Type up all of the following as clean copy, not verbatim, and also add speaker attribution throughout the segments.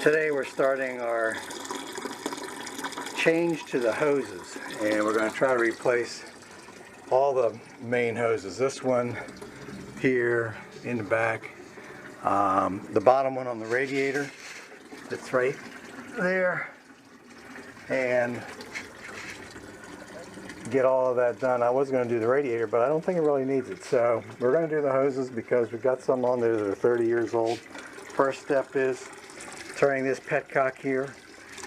Speaker 1: Today we're starting our change to the hoses, and we're going to try to replace all the main hoses. This one here in the back, the bottom one on the radiator that's right there, and get all of that done. I was going to do the radiator, but I don't think it really needs it, so we're going to do the hoses because we've got some on there that are 30 years old. First step is turning this petcock here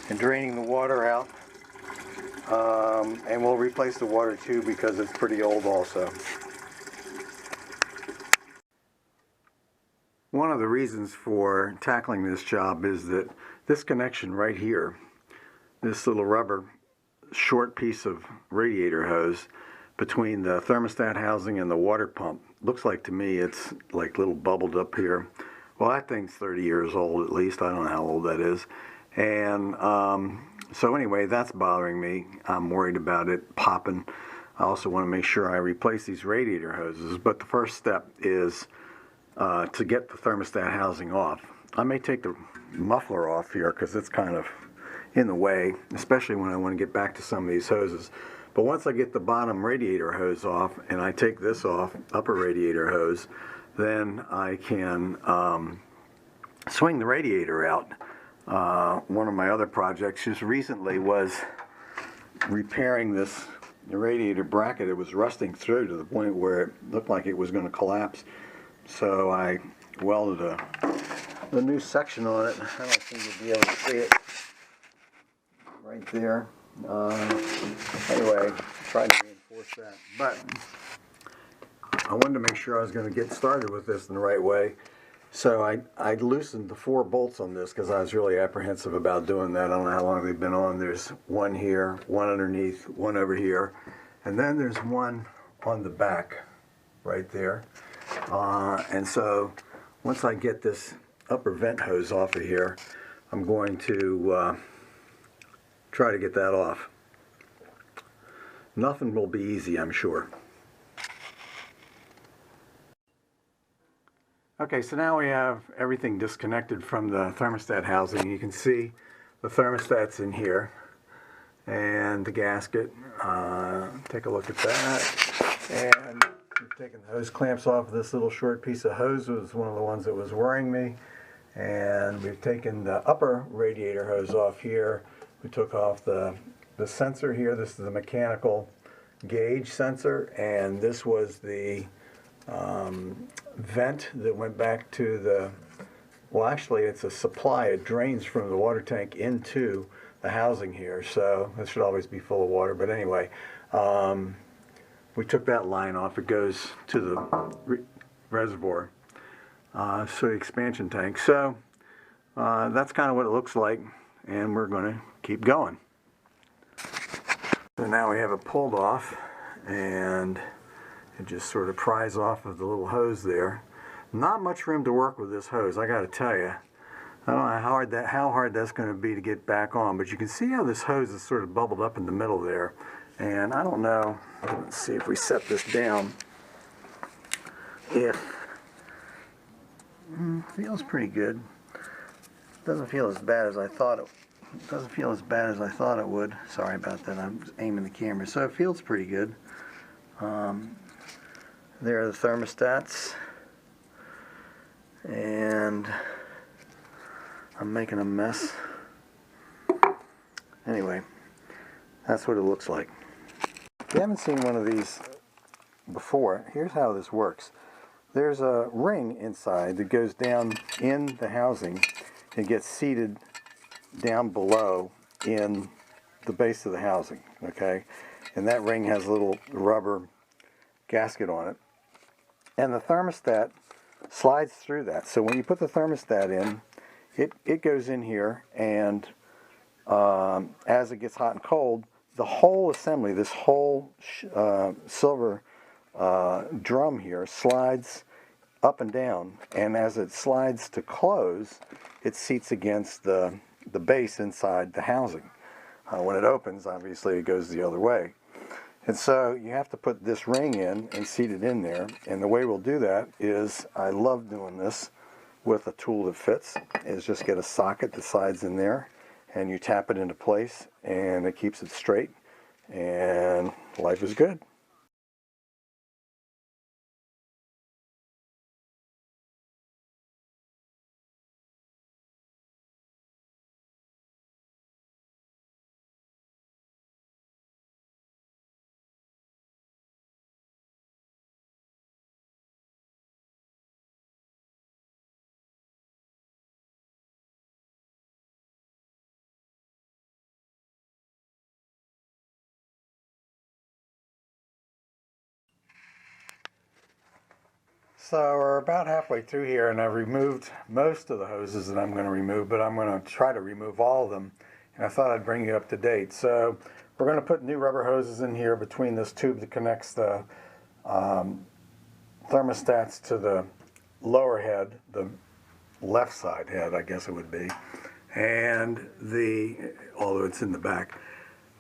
Speaker 1: and draining the water out, and we'll replace the water too because it's pretty old also. One of the reasons for tackling this job is that this connection right here, this little rubber short piece of radiator hose between the thermostat housing and the water pump, looks like to me it's like little bubbled up here. Well, that thing's 30 years old at least. I don't know how old that is. And so anyway, that's bothering me. I'm worried about it popping. I also want to make sure I replace these radiator hoses, but the first step is to get the thermostat housing off. I may take the muffler off here because it's kind of in the way, especially when I want to get back to some of these hoses. But once I get the bottom radiator hose off and I take this off, upper radiator hose, then I can swing the radiator out. One of my other projects just recently was repairing the radiator bracket. It was rusting through to the point where it looked like it was going to collapse. So I welded a new section on it. I don't think you'll be able to see it right there. Anyway, tried to reinforce that. But I wanted to make sure I was going to get started with this in the right way. So I loosened the 4 bolts on this because I was really apprehensive about doing that. I don't know how long they've been on. There's one here, one underneath, one over here, and then there's one on the back right there. And so once I get this upper vent hose off of here, I'm going to try to get that off. Nothing will be easy, I'm sure. Okay, so now we have everything disconnected from the thermostat housing. You can see the thermostat's in here and the gasket. Take a look at that. And we've taken the hose clamps off of this little short piece of hose. It was one of the ones that was worrying me. And we've taken the upper radiator hose off here. We took off the sensor here. This is the mechanical gauge sensor, and this was the vent that went back to the, well, actually it's a supply. It drains from the water tank into the housing here, so this should always be full of water. But anyway, we took that line off. It goes to the reservoir, so the expansion tank. So that's kind of what it looks like, and we're going to keep going. So now we have it pulled off, and it just sort of pries off of the little hose there. Not much room to work with this hose, I got to tell you. I don't know how hard that's going to be to get back on, but you can see how this hose is sort of bubbled up in the middle there. And I don't know, let's see if we set this down. Feels pretty good. Doesn't feel as bad as I thought it. Doesn't feel as bad as I thought it would. Sorry about that. I'm aiming the camera, so it feels pretty good. There are the thermostats, and I'm making a mess. Anyway, that's what it looks like. If you haven't seen one of these before, here's how this works. There's a ring inside that goes down in the housing and gets seated down below in the base of the housing, okay? And that ring has a little rubber gasket on it. And the thermostat slides through that. So when you put the thermostat in, it goes in here, and as it gets hot and cold, the whole assembly, this whole silver drum here, slides up and down, and as it slides to close, it seats against the base inside the housing. When it opens, obviously it goes the other way. And so you have to put this ring in and seat it in there. And the way we'll do that is, I love doing this, with a tool that fits is just get a socket that slides in there, and you tap it into place, and it keeps it straight, and life is good. So we're about halfway through here, and I've removed most of the hoses that I'm going to remove, but I'm going to try to remove all of them, and I thought I'd bring you up to date. So we're going to put new rubber hoses in here between this tube that connects the thermostats to the lower head, the left side head, I guess it would be, and although it's in the back,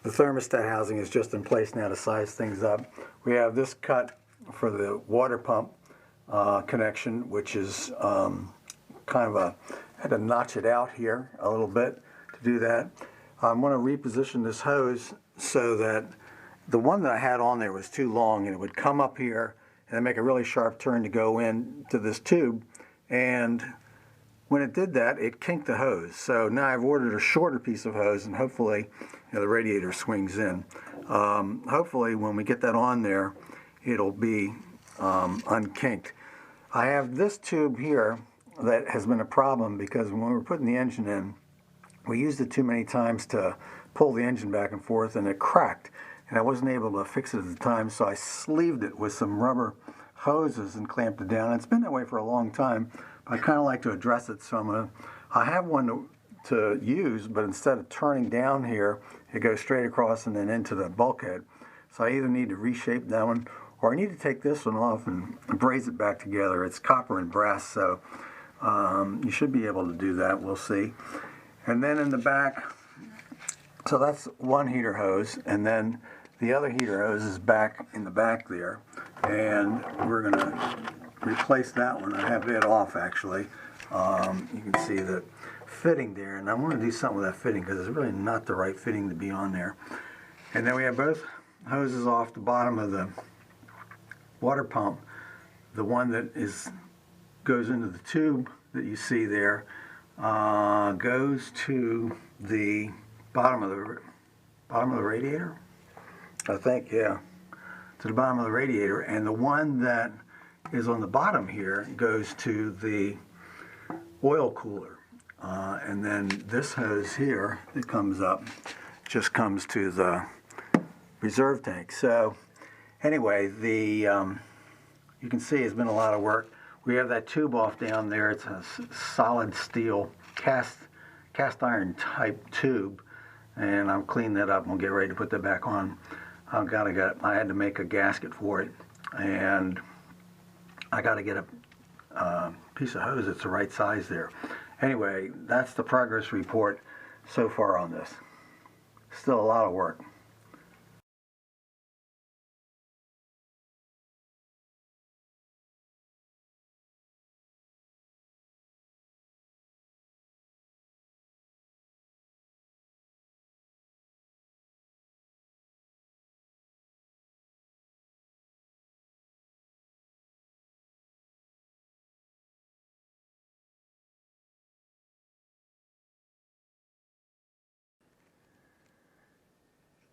Speaker 1: the thermostat housing is just in place now to size things up. We have this cut for the water pump connection, which is kind of I had to notch it out here a little bit to do that. I'm going to reposition this hose so that the one that I had on there was too long, and it would come up here and then make a really sharp turn to go in to this tube, and when it did that, it kinked the hose. So now I've ordered a shorter piece of hose, and hopefully the radiator swings in. Hopefully when we get that on there, it'll be unkinked. I have this tube here that has been a problem because when we were putting the engine in, we used it too many times to pull the engine back and forth, and it cracked, and I wasn't able to fix it at the time, so I sleeved it with some rubber hoses and clamped it down. It's been that way for a long time, but I kind of like to address it, so I have one to use, but instead of turning down here, it goes straight across and then into the bulkhead. So I either need to reshape that one, or I need to take this one off and braze it back together. It's copper and brass, so you should be able to do that. We'll see. And then in the back, so that's one heater hose, and then the other heater hose is back in the back there, and we're going to replace that one. I have it off, actually. You can see the fitting there, and I want to do something with that fitting because it's really not the right fitting to be on there. And then we have both hoses off the bottom of the water pump. The one that goes into the tube that you see there goes to the bottom of the radiator, I think, yeah, to the bottom of the radiator, and the one that is on the bottom here goes to the oil cooler, and then this hose here that comes up just comes to the reserve tank. So anyway, you can see it's been a lot of work. We have that tube off down there. It's a solid steel cast iron type tube, and I'll clean that up and we'll get ready to put that back on. I had to make a gasket for it, and I got to get a piece of hose that's the right size there. Anyway, that's the progress report so far on this. Still a lot of work.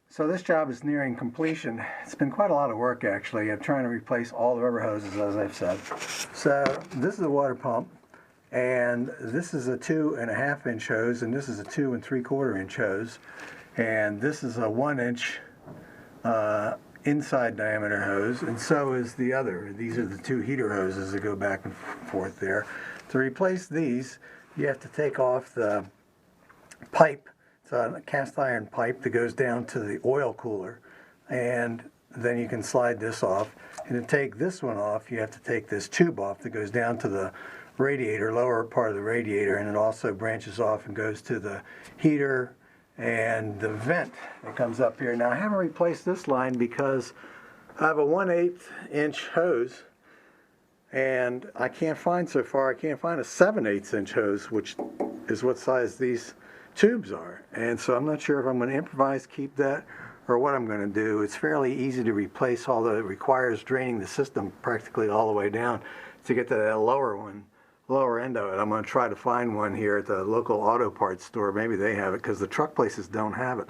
Speaker 1: So this job is nearing completion. It's been quite a lot of work, actually. I'm trying to replace all the rubber hoses, as I've said. So this is a water pump, and this is a 2.5 inch hose, and this is a 2 3/4 inch hose, and this is a 1 inch inside diameter hose, and so is the other. These are the two heater hoses that go back and forth there. To replace these, you have to take off the pipe. It's a cast iron pipe that goes down to the oil cooler, and then you can slide this off. And to take this one off, you have to take this tube off that goes down to the radiator, lower part of the radiator, and it also branches off and goes to the heater and the vent that comes up here. Now I haven't replaced this line because I have a 1/8 inch hose, And I can't find so far, I can't find a 7/8 inch hose, which is what size these tubes are. And so I'm not sure if I'm going to improvise, keep that, or what I'm going to do. It's fairly easy to replace, although it requires draining the system practically all the way down to get to that lower end of it. I'm going to try to find one here at the local auto parts store. Maybe they have it, because the truck places don't have it.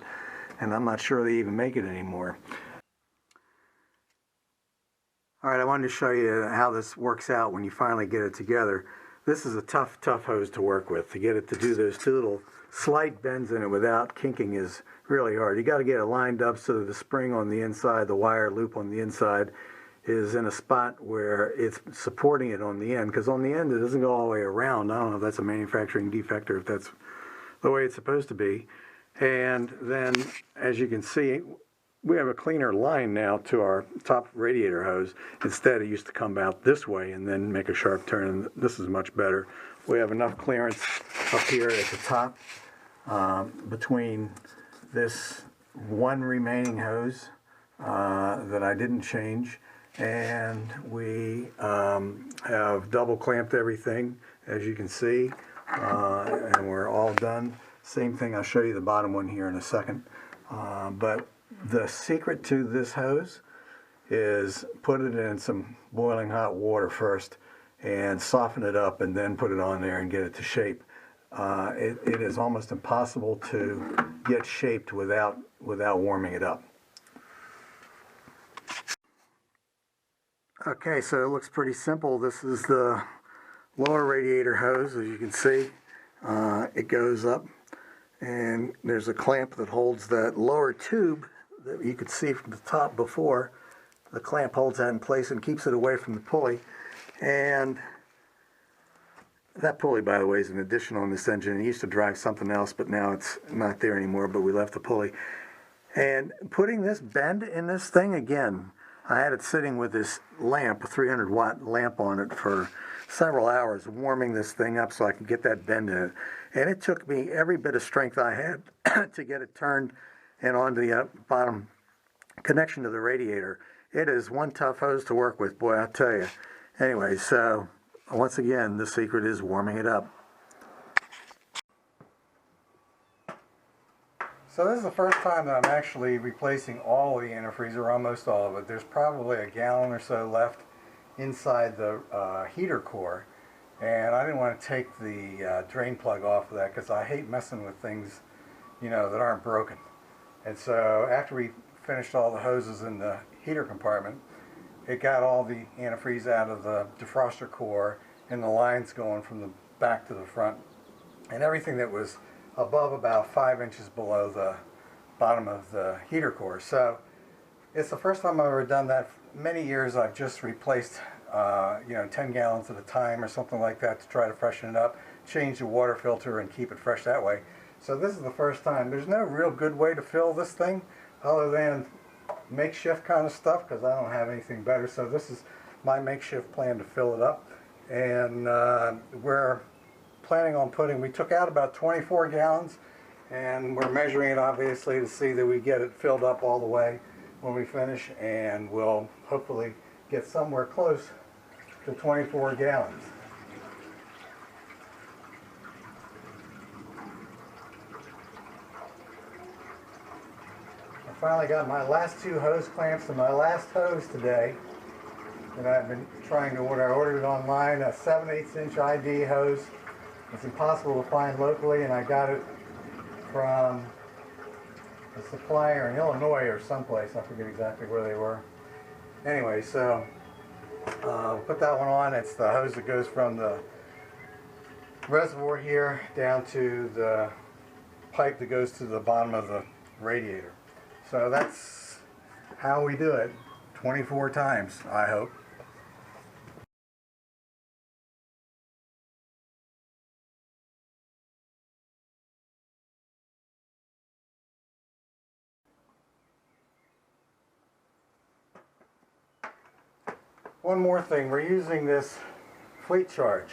Speaker 1: And I'm not sure they even make it anymore. Alright, I wanted to show you how this works out when you finally get it together. This is a tough hose to work with. To get it to do those two little slight bends in it without kinking is really hard. You got to get it lined up so that the spring on the inside, the wire loop on the inside, is in a spot where it's supporting it on the end, because on the end it doesn't go all the way around. I don't know if that's a manufacturing defect or if that's the way it's supposed to be. And then, as you can see, we have a cleaner line now to our top radiator hose. Instead, it used to come out this way and then make a sharp turn, and this is much better. We have enough clearance up here at the top between this one remaining hose that I didn't change, and we have double clamped everything, as you can see, and we're all done. Same thing, I'll show you the bottom one here in a second. But the secret to this hose is put it in some boiling hot water first and soften it up, and then put it on there and get it to shape. It is almost impossible to get shaped without warming it up. Okay, so it looks pretty simple. This is the lower radiator hose, as you can see. It goes up, and there's a clamp that holds that lower tube that you could see from the top before. The clamp holds that in place and keeps it away from the pulley. And that pulley, by the way, is an addition on this engine. It used to drive something else, but now it's not there anymore, but we left the pulley. And putting this bend in this thing, again, I had it sitting with this lamp, a 300 watt lamp on it, for several hours, warming this thing up so I could get that bend in it. And it took me every bit of strength I had to get it turned and onto the bottom connection to the radiator. It is one tough hose to work with, boy, I'll tell you. Anyway, so once again, the secret is warming it up. So this is the first time that I'm actually replacing all of the antifreeze, or almost all of it. There's probably a gallon or so left inside the heater core, and I didn't want to take the drain plug off of that, because I hate messing with things, you know, that aren't broken. And so after we finished all the hoses in the heater compartment, it got all the antifreeze out of the defroster core, and the lines going from the back to the front, and everything that was above about 5 inches below the bottom of the heater core. So it's the first time I've ever done that. Many years I've just replaced 10 gallons at a time or something like that to try to freshen it up, change the water filter and keep it fresh that way. So this is the first time. There's no real good way to fill this thing other than makeshift kind of stuff, because I don't have anything better. So this is my makeshift plan to fill it up. And we're planning on we took out about 24 gallons, and we're measuring it obviously to see that we get it filled up all the way when we finish, and we'll hopefully get somewhere close to 24 gallons. I finally got my last two hose clamps and my last hose today that I've been trying to order. I ordered it online, a 7/8 inch ID hose. It's impossible to find locally, and I got it from a supplier in Illinois or someplace. I forget exactly where they were. Anyway, so put that one on. It's the hose that goes from the reservoir here down to the pipe that goes to the bottom of the radiator. So that's how we do it, 24 times, I hope. One more thing, we're using this fleet charge,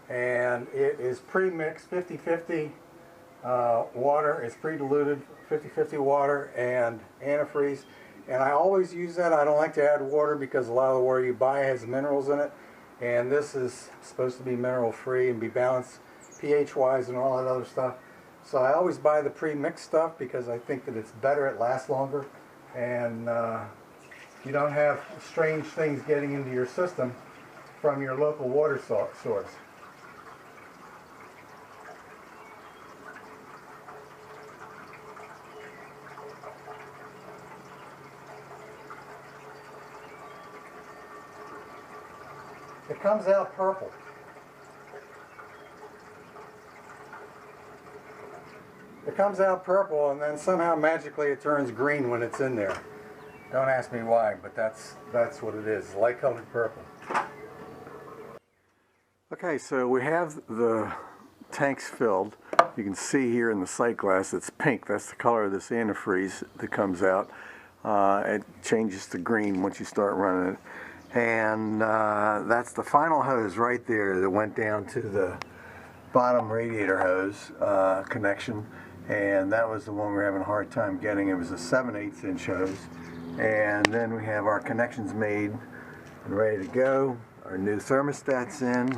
Speaker 1: and it is pre-mixed 50-50 water. It's pre-diluted 50-50 water and antifreeze, and I always use that. I don't like to add water because a lot of the water you buy has minerals in it, and this is supposed to be mineral free and be balanced pH wise and all that other stuff. So I always buy the pre-mixed stuff because I think that it's better, it lasts longer, and you don't have strange things getting into your system from your local water source. It comes out purple. It comes out purple and then somehow magically it turns green when it's in there. Don't ask me why, but that's what it is, light colored purple. Okay, so we have the tanks filled. You can see here in the sight glass it's pink. That's the color of this antifreeze that comes out. It changes to green once you start running it. And that's the final hose right there that went down to the bottom radiator hose connection, and that was the one we were having a hard time getting. It was a 7/8 inch hose. And then we have our connections made and ready to go. Our new thermostats in,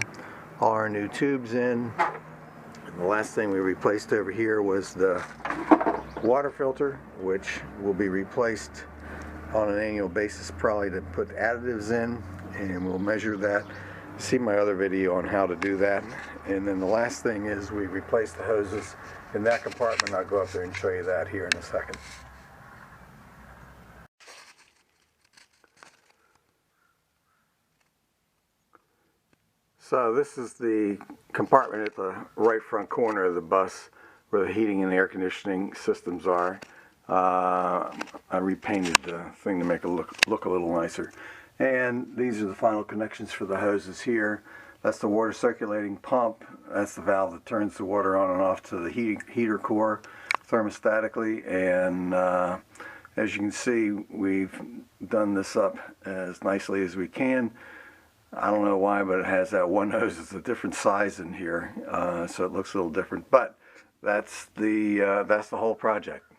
Speaker 1: all our new tubes in. And the last thing we replaced over here was the water filter, which will be replaced on an annual basis, probably to put additives in, and we'll measure that. See my other video on how to do that. And then the last thing is we replace the hoses in that compartment. I'll go up there and show you that here in a second. So this is the compartment at the right front corner of the bus where the heating and air conditioning systems are. I repainted the thing to make it look a little nicer. And these are the final connections for the hoses here. That's the water circulating pump. That's the valve that turns the water on and off to the heater core thermostatically. And as you can see, we've done this up as nicely as we can. I don't know why, but it has that one hose. It's a different size in here, so it looks a little different. But that's the whole project.